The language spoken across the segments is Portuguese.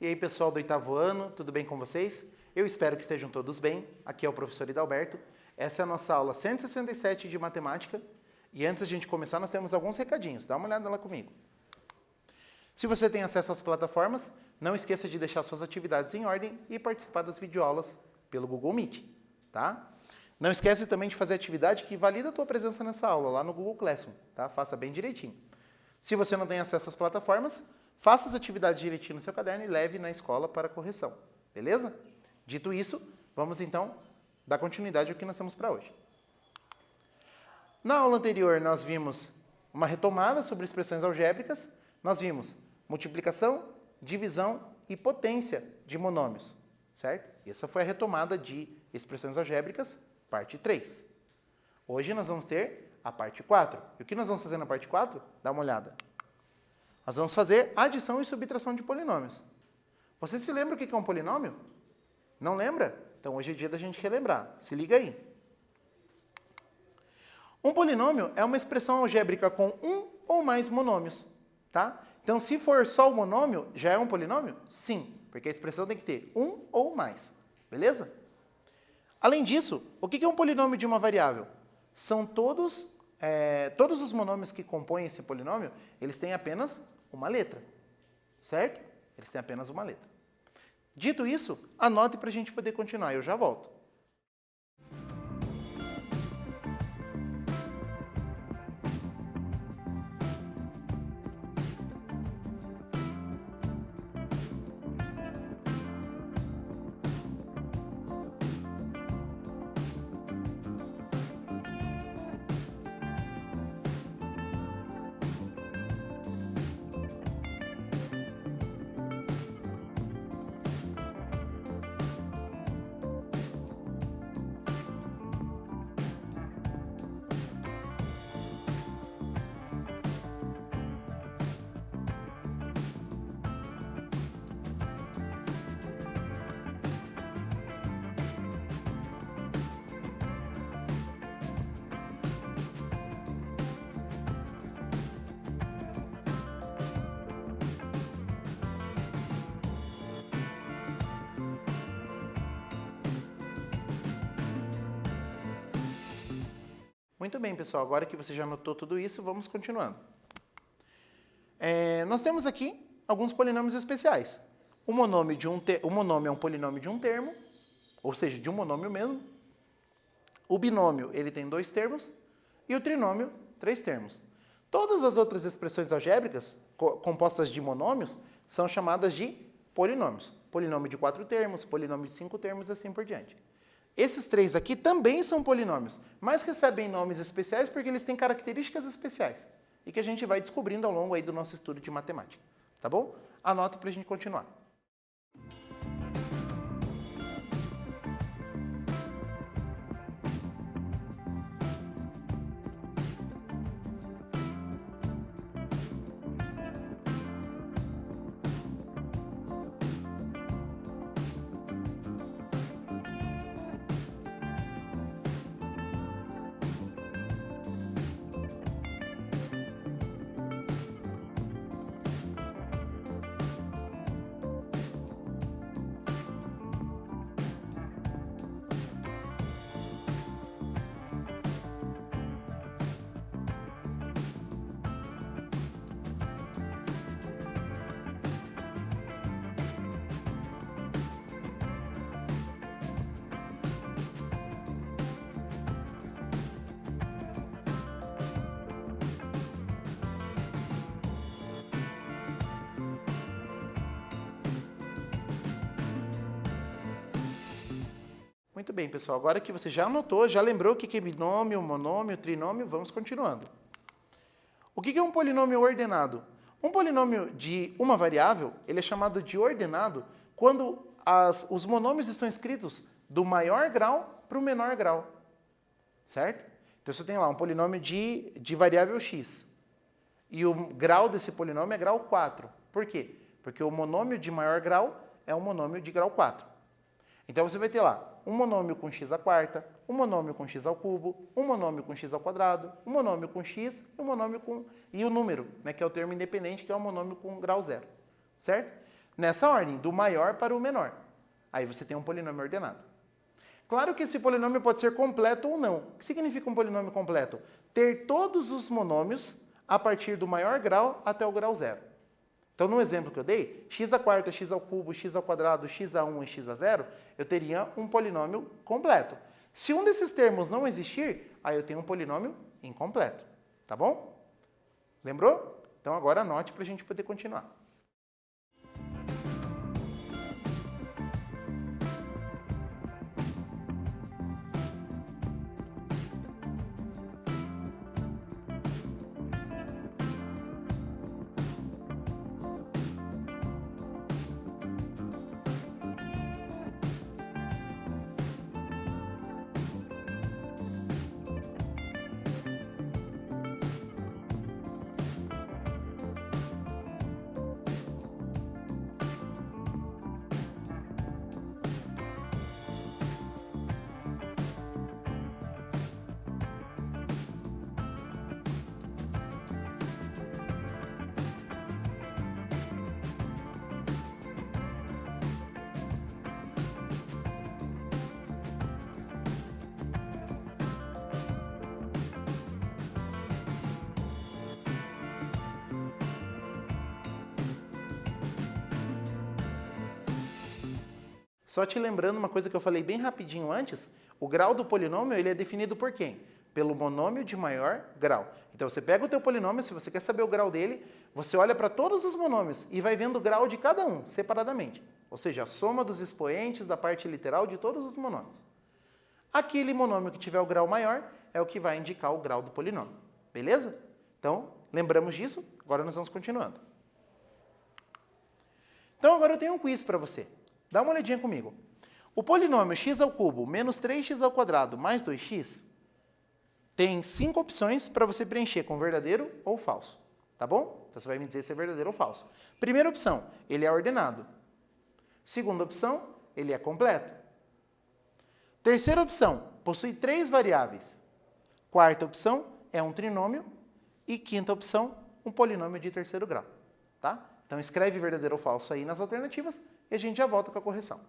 E aí, pessoal do 8º ano, tudo bem com vocês? Eu espero que estejam todos bem. Aqui é o professor Hidalberto. Essa é a nossa aula 167 de matemática. E antes da gente começar, nós temos alguns recadinhos. Dá uma olhada lá comigo. Se você tem acesso às plataformas, não esqueça de deixar suas atividades em ordem e participar das videoaulas pelo Google Meet, tá? Não esquece também de fazer atividade que valida a tua presença nessa aula, lá no Google Classroom, tá? Faça bem direitinho. Se você não tem acesso às plataformas, faça as atividades direitinho no seu caderno e leve na escola para correção, beleza? Dito isso, vamos então dar continuidade ao que nós temos para hoje. Na aula anterior, nós vimos uma retomada sobre expressões algébricas, nós vimos multiplicação, divisão e potência de monômios, certo? Essa foi a retomada de expressões algébricas, parte 3. Hoje nós vamos ter a parte 4. E o que nós vamos fazer na parte 4? Dá uma olhada. Nós vamos fazer adição e subtração de polinômios. Você se lembra o que é um polinômio? Não lembra? Então hoje é dia da gente relembrar. Se liga aí. Um polinômio é uma expressão algébrica com um ou mais monômios, tá? Então, se for só o monômio, já é um polinômio? Sim, porque a expressão tem que ter um ou mais, beleza? Além disso, o que é um polinômio de uma variável? São todos os monômios que compõem esse polinômio, eles têm apenas uma letra, certo? Eles têm apenas uma letra. Dito isso, anote para a gente poder continuar, eu já volto. Muito bem, pessoal. Agora que você já anotou tudo isso, vamos continuando. Nós temos aqui alguns polinômios especiais. O monômio é um polinômio de um termo, ou seja, de um monômio mesmo. O binômio ele tem 2 termos e o trinômio 3 termos. Todas as outras expressões algébricas compostas de monômios são chamadas de polinômios. Polinômio de 4 termos, polinômio de 5 termos e assim por diante. Esses 3 aqui também são polinômios, mas recebem nomes especiais porque eles têm características especiais e que a gente vai descobrindo ao longo aí do nosso estudo de matemática, tá bom? Anota para a gente continuar. Muito bem, pessoal. Agora que você já anotou, já lembrou o que é binômio, monômio, trinômio, vamos continuando. O que é um polinômio ordenado? Um polinômio de uma variável, ele é chamado de ordenado quando os monômios estão escritos do maior grau para o menor grau, certo? Então, você tem lá um polinômio de variável x. E o grau desse polinômio é grau 4. Por quê? Porque o monômio de maior grau é um monômio de grau 4. Então, você vai ter lá um monômio com x à quarta, um monômio com x ao cubo, um monômio com x ao quadrado, um monômio com x e o número, né, que é o termo independente, que é o monômio com grau 0. Certo? Nessa ordem, do maior para o menor. Aí você tem um polinômio ordenado. Claro que esse polinômio pode ser completo ou não. O que significa um polinômio completo? Ter todos os monômios a partir do maior grau até o grau zero. Então, no exemplo que eu dei, x à quarta, x ao cubo, x ao quadrado, x a 1 e x a 0, eu teria um polinômio completo. Se um desses termos não existir, aí eu tenho um polinômio incompleto. Tá bom? Lembrou? Então, agora anote para a gente poder continuar. Só te lembrando uma coisa que eu falei bem rapidinho antes, o grau do polinômio ele é definido por quem? Pelo monômio de maior grau. Então você pega o teu polinômio, se você quer saber o grau dele, você olha para todos os monômios e vai vendo o grau de cada um, separadamente. Ou seja, a soma dos expoentes da parte literal de todos os monômios. Aquele monômio que tiver o grau maior é o que vai indicar o grau do polinômio. Beleza? Então, lembramos disso, agora nós vamos continuando. Então agora eu tenho um quiz para você. Dá uma olhadinha comigo. O polinômio x ao cubo menos 3x ao quadrado mais 2x tem 5 opções para você preencher com verdadeiro ou falso. Tá bom? Então você vai me dizer se é verdadeiro ou falso. Primeira opção, ele é ordenado. Segunda opção, ele é completo. Terceira opção, possui 3 variáveis. Quarta opção, é um trinômio. E quinta opção, um polinômio de terceiro grau. Tá? Então escreve verdadeiro ou falso aí nas alternativas e a gente já volta com a correção.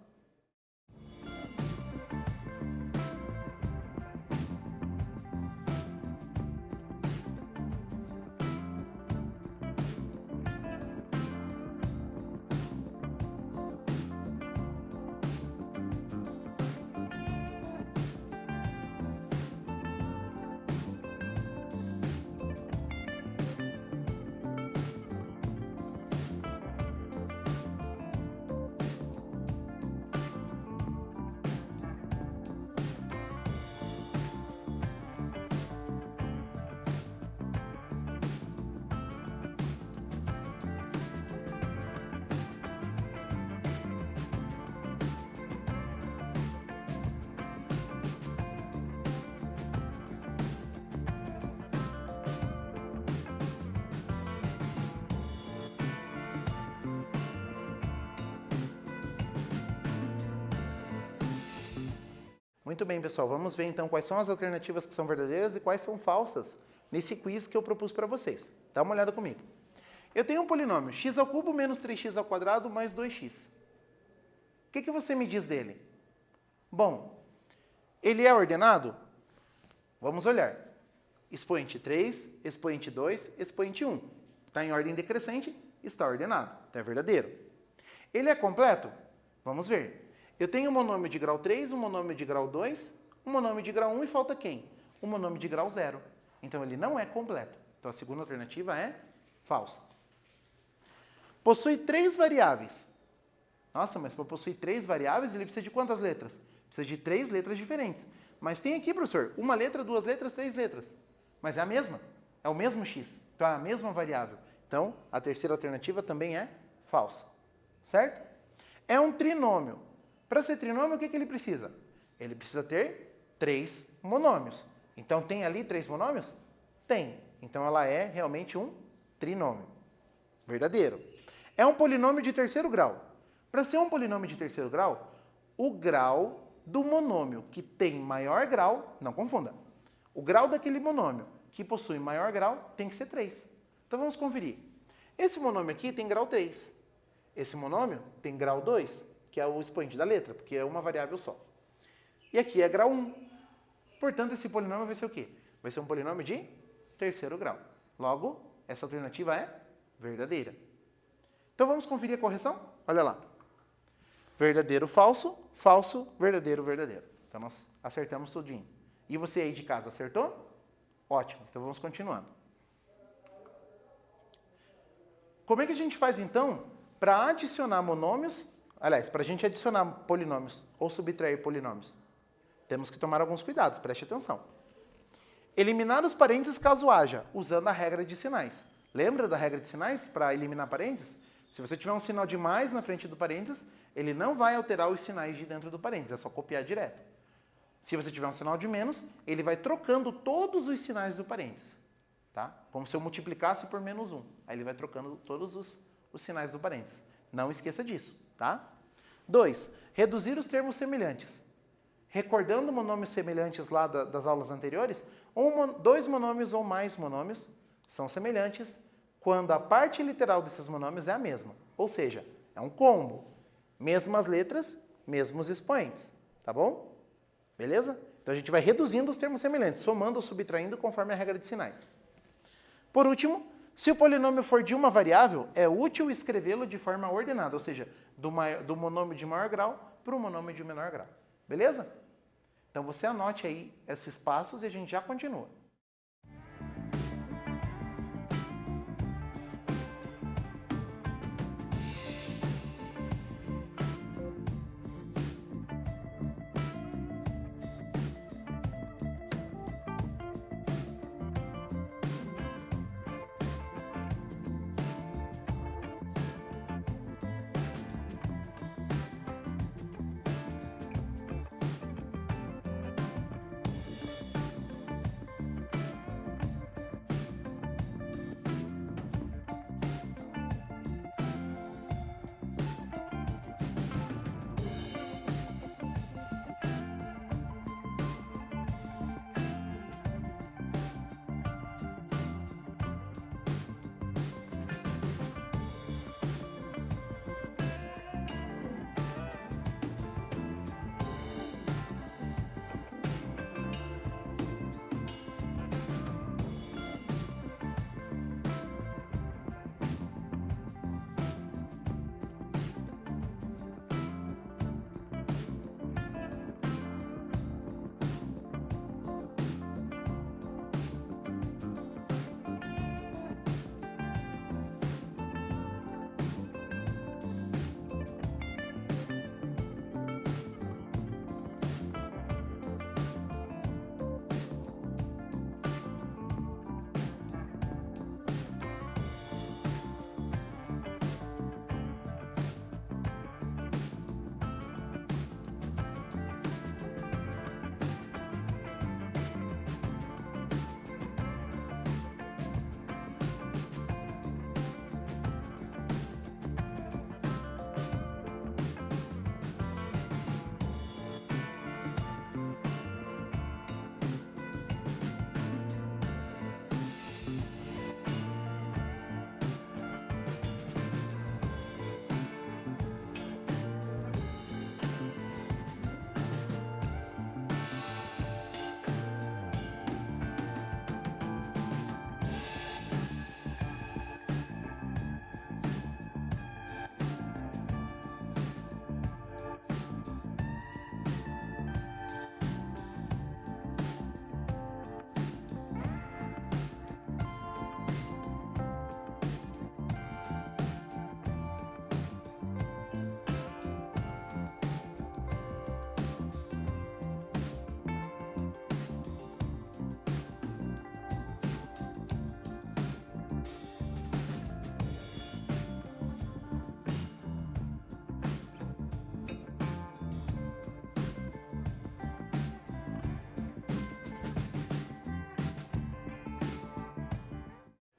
Muito bem, pessoal. Vamos ver então quais são as alternativas que são verdadeiras e quais são falsas nesse quiz que eu propus para vocês. Dá uma olhada comigo. Eu tenho um polinômio x ao cubo menos 3x ao quadrado mais 2x. O que você me diz dele? Bom, ele é ordenado? Vamos olhar. Expoente 3, expoente 2, expoente 1. Está em ordem decrescente, está ordenado. Então é verdadeiro. Ele é completo? Vamos ver. Eu tenho um monômio de grau 3, um monômio de grau 2, um monômio de grau 1 e falta quem? Um monômio de grau 0. Então ele não é completo. Então a segunda alternativa é falsa. Possui 3 variáveis. Nossa, mas para possuir 3 variáveis ele precisa de quantas letras? Precisa de 3 letras diferentes. Mas tem aqui, professor, uma letra, 2 letras, 3 letras. Mas é a mesma. É o mesmo x. Então é a mesma variável. Então a terceira alternativa também é falsa. Certo? É um trinômio. Para ser trinômio, o que ele precisa? Ele precisa ter 3 monômios. Então, tem ali 3 monômios? Tem. Então, ela é realmente um trinômio. Verdadeiro. É um polinômio de terceiro grau. Para ser um polinômio de terceiro grau, o grau do monômio que tem maior grau, não confunda, o grau daquele monômio que possui maior grau tem que ser 3. Então, vamos conferir. Esse monômio aqui tem grau 3. Esse monômio tem grau 2, que é o expoente da letra, porque é uma variável só. E aqui é grau 1. Portanto, esse polinômio vai ser o quê? Vai ser um polinômio de terceiro grau. Logo, essa alternativa é verdadeira. Então, vamos conferir a correção? Olha lá. Verdadeiro, falso, falso, verdadeiro, verdadeiro. Então, nós acertamos tudinho. E você aí de casa acertou? Ótimo. Então, vamos continuando. Como é que a gente faz, então, para adicionar monômios? Aliás, para a gente adicionar polinômios ou subtrair polinômios? Temos que tomar alguns cuidados, preste atenção. Eliminar os parênteses caso haja, usando a regra de sinais. Lembra da regra de sinais para eliminar parênteses? Se você tiver um sinal de mais na frente do parênteses, ele não vai alterar os sinais de dentro do parênteses, é só copiar direto. Se você tiver um sinal de menos, ele vai trocando todos os sinais do parênteses. Tá? Como se eu multiplicasse por menos 1. Aí ele vai trocando todos os sinais do parênteses. Não esqueça disso. Tá? 2. Reduzir os termos semelhantes. Recordando monômios semelhantes lá das aulas anteriores, dois monômios ou mais monômios são semelhantes quando a parte literal desses monômios é a mesma. Ou seja, é um combo. Mesmas letras, mesmos expoentes. Tá bom? Beleza? Então a gente vai reduzindo os termos semelhantes, somando ou subtraindo conforme a regra de sinais. Por último, se o polinômio for de uma variável, é útil escrevê-lo de forma ordenada, ou seja, do monômio de maior grau para o monômio de menor grau. Beleza? Então você anote aí esses passos e a gente já continua.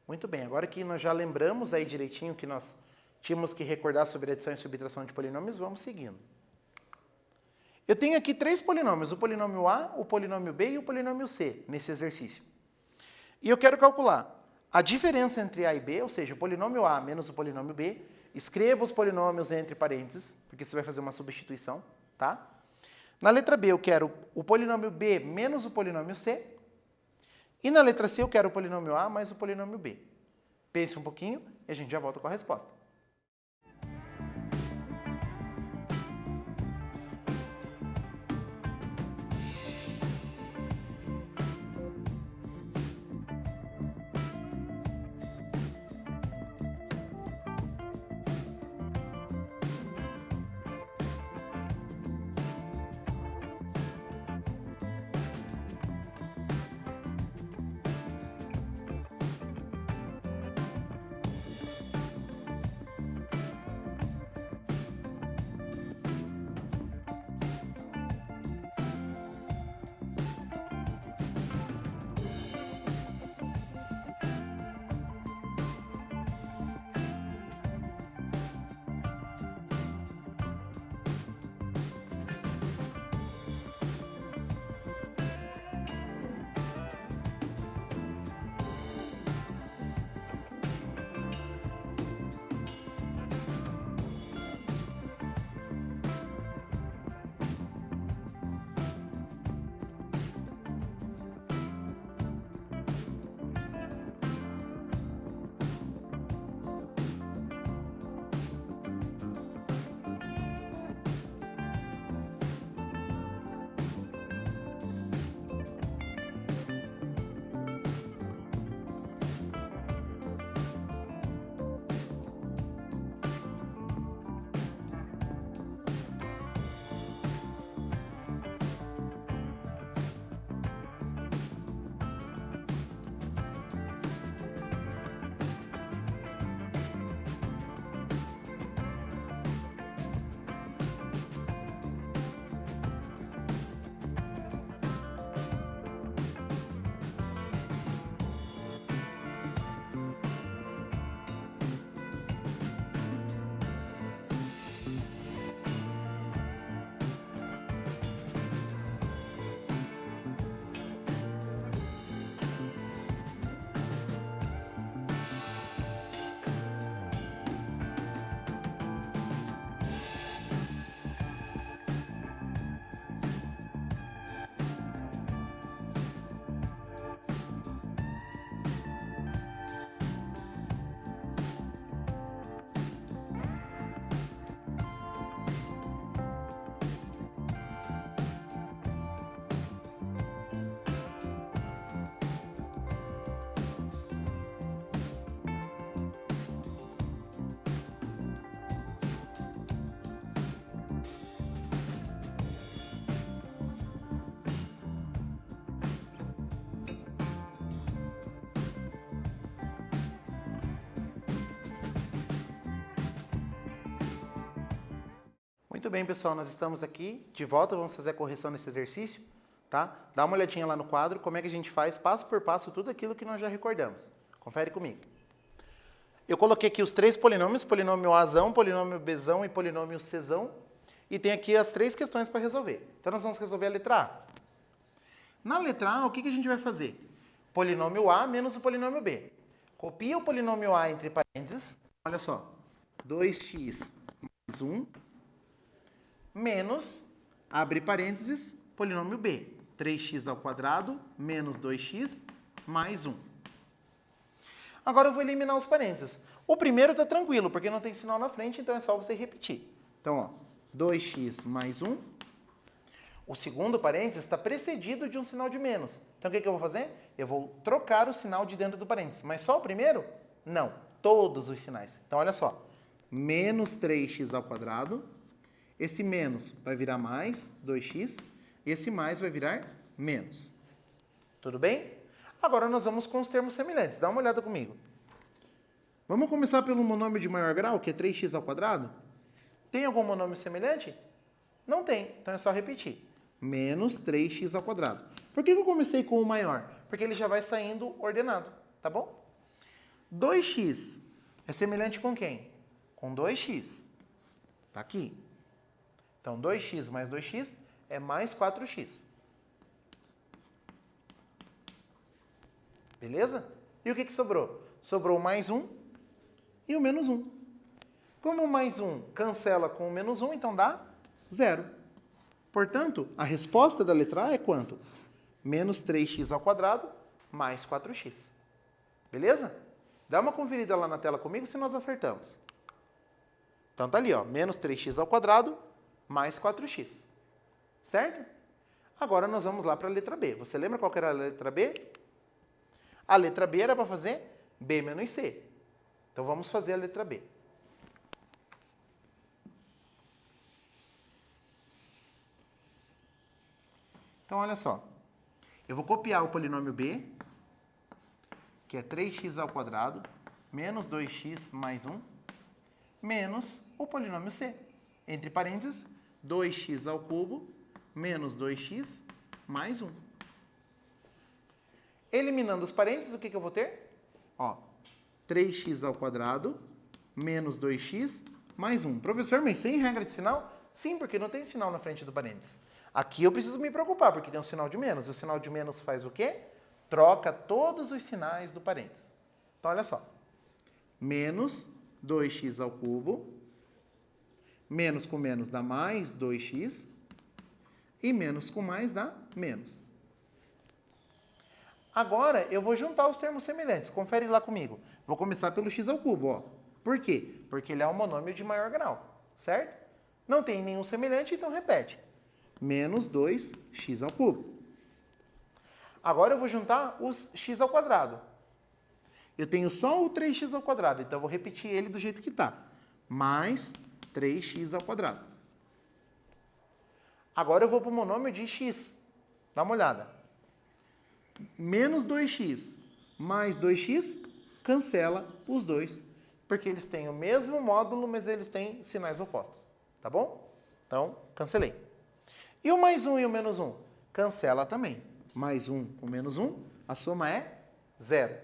Muito bem, agora que nós já lembramos aí direitinho que nós tínhamos que recordar sobre adição e subtração de polinômios, vamos seguindo. Eu tenho aqui três polinômios, o polinômio A, o polinômio B e o polinômio C, nesse exercício. E eu quero calcular a diferença entre A e B, ou seja, o polinômio A menos o polinômio B, escreva os polinômios entre parênteses, porque você vai fazer uma substituição, tá? Na letra B eu quero o polinômio B menos o polinômio C. E na letra C eu quero o polinômio A mais o polinômio B. Pense um pouquinho e a gente já volta com a resposta. Muito bem, pessoal, nós estamos aqui de volta, vamos fazer a correção nesse exercício, tá? Dá uma olhadinha lá no quadro, como é que a gente faz passo por passo tudo aquilo que nós já recordamos. Confere comigo. Eu coloquei aqui os três polinômios, polinômio Azão, polinômio Bzão e polinômio Czão, e tem aqui as três questões para resolver. Então nós vamos resolver a letra A. Na letra A, o que a gente vai fazer? Polinômio A menos o polinômio B. Copia o polinômio A entre parênteses, olha só, 2x mais 1, menos, abre parênteses, polinômio B, 3x ao quadrado menos 2x mais 1. Agora eu vou eliminar os parênteses. O primeiro está tranquilo, porque não tem sinal na frente, então é só você repetir. Então, ó, 2x mais 1. O segundo parênteses está precedido de um sinal de menos. Então, o que eu vou fazer? Eu vou trocar o sinal de dentro do parênteses. Mas só o primeiro? Não. Todos os sinais. Então, olha só. Menos 3x ao quadrado. Esse menos vai virar mais 2x. Esse mais vai virar menos. Tudo bem? Agora nós vamos com os termos semelhantes. Dá uma olhada comigo. Vamos começar pelo monômio de maior grau, que é 3x ao quadrado? Tem algum monômio semelhante? Não tem. Então é só repetir. Menos 3x ao quadrado. Por que eu comecei com o maior? Porque ele já vai saindo ordenado, tá bom? 2x é semelhante com quem? Com 2x. Tá aqui. Então, 2x mais 2x é mais 4x. Beleza? E o que sobrou? Sobrou o mais 1 e o menos 1. Como o mais 1 cancela com o menos 1, então dá 0. Portanto, a resposta da letra A é quanto? Menos 3x ao quadrado mais 4x. Beleza? Dá uma conferida lá na tela comigo se nós acertamos. Então tá ali, ó, menos 3x ao quadrado mais 4x. Certo? Agora nós vamos lá para a letra B. Você lembra qual que era a letra B? A letra B era para fazer B menos C. Então vamos fazer a letra B. Então olha só. Eu vou copiar o polinômio B, que é 3x ao quadrado, menos 2x mais 1, menos o polinômio C. Entre parênteses, 2x ao cubo, menos 2x mais 1. Eliminando os parênteses, o que eu vou ter? Ó, 3x ao quadrado, menos 2x mais 1. Professor, mas sem regra de sinal? Sim, porque não tem sinal na frente do parênteses. Aqui eu preciso me preocupar, porque tem um sinal de menos. E o sinal de menos faz o quê? Troca todos os sinais do parênteses. Então, olha só. Menos 2x ao cubo, menos com menos dá mais 2x, e menos com mais dá menos. Agora, eu vou juntar os termos semelhantes. Confere lá comigo. Vou começar pelo x ao cubo, ó. Por quê? Porque ele é um monômio de maior grau, certo? Não tem nenhum semelhante, então repete. Menos 2x ao cubo. Agora eu vou juntar os x ao quadrado. Eu tenho só o 3x ao quadrado, então eu vou repetir ele do jeito que está. Mais 3x ao quadrado. Agora eu vou para o monômio de x. Dá uma olhada. Menos 2x mais 2x cancela os dois, porque eles têm o mesmo módulo, mas eles têm sinais opostos. Tá bom? Então, cancelei. E o mais 1 e o menos 1? Cancela também. Mais 1 com menos 1, a soma é 0.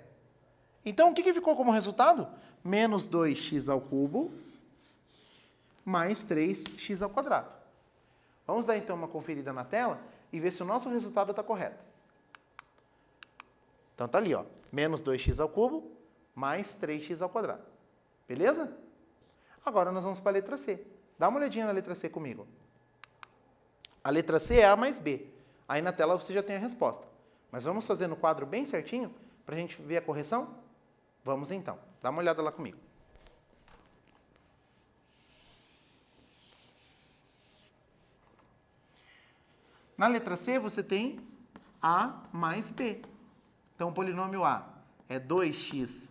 Então, o que ficou como resultado? Menos 2x ao cubo mais 3x ao quadrado. Vamos dar, então, uma conferida na tela e ver se o nosso resultado está correto. Então, tá ali, ó. Menos 2x ao cubo mais 3x ao quadrado. Beleza? Agora, nós vamos para a letra C. Dá uma olhadinha na letra C comigo. A letra C é A mais B. Aí na tela você já tem a resposta. Mas vamos fazer no quadro bem certinho para a gente ver a correção? Vamos então. Dá uma olhada lá comigo. Na letra C você tem A mais B. Então o polinômio A é 2x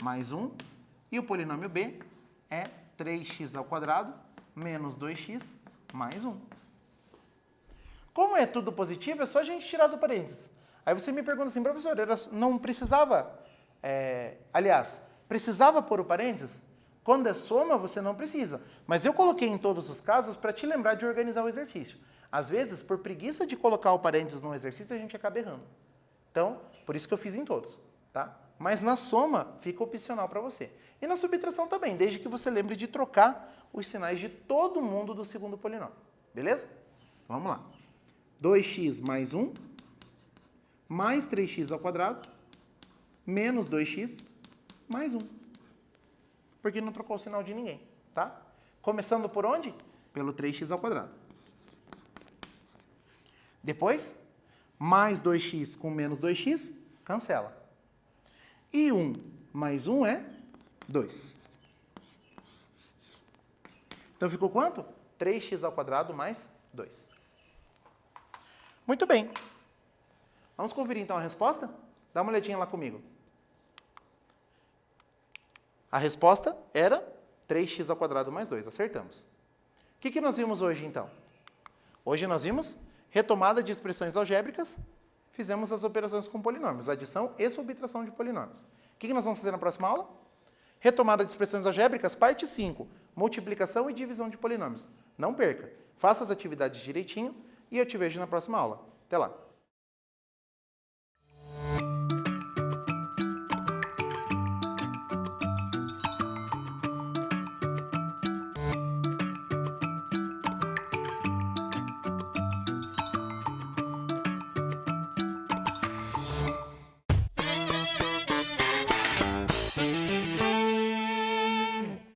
mais 1 e o polinômio B é 3x ao quadrado menos 2x mais 1. Como é tudo positivo, é só a gente tirar do parênteses. Aí você me pergunta assim, professor, não precisava... precisava pôr o parênteses? Quando é soma, você não precisa. Mas eu coloquei em todos os casos para te lembrar de organizar o exercício. Às vezes, por preguiça de colocar o parênteses no exercício, a gente acaba errando. Então, por isso que eu fiz em todos. Tá? Mas na soma, fica opcional para você. E na subtração também, desde que você lembre de trocar os sinais de todo mundo do segundo polinômio. Beleza? Vamos lá. 2x mais 1, mais 3x ao quadrado, menos 2x, mais 1. Porque não trocou o sinal de ninguém, tá? Começando por onde? Pelo 3x ao quadrado. Depois, mais 2x com menos 2x, cancela. E 1 mais 1 é 2. Então ficou quanto? 3x ao quadrado mais 2. Muito bem. Vamos conferir então a resposta? Dá uma olhadinha lá comigo. A resposta era 3x ao quadrado mais 2. Acertamos. O que nós vimos hoje então? Hoje nós vimos retomada de expressões algébricas. Fizemos as operações com polinômios, adição e subtração de polinômios. O que nós vamos fazer na próxima aula? Retomada de expressões algébricas, parte 5. Multiplicação e divisão de polinômios. Não perca. Faça as atividades direitinho e eu te vejo na próxima aula. Até lá.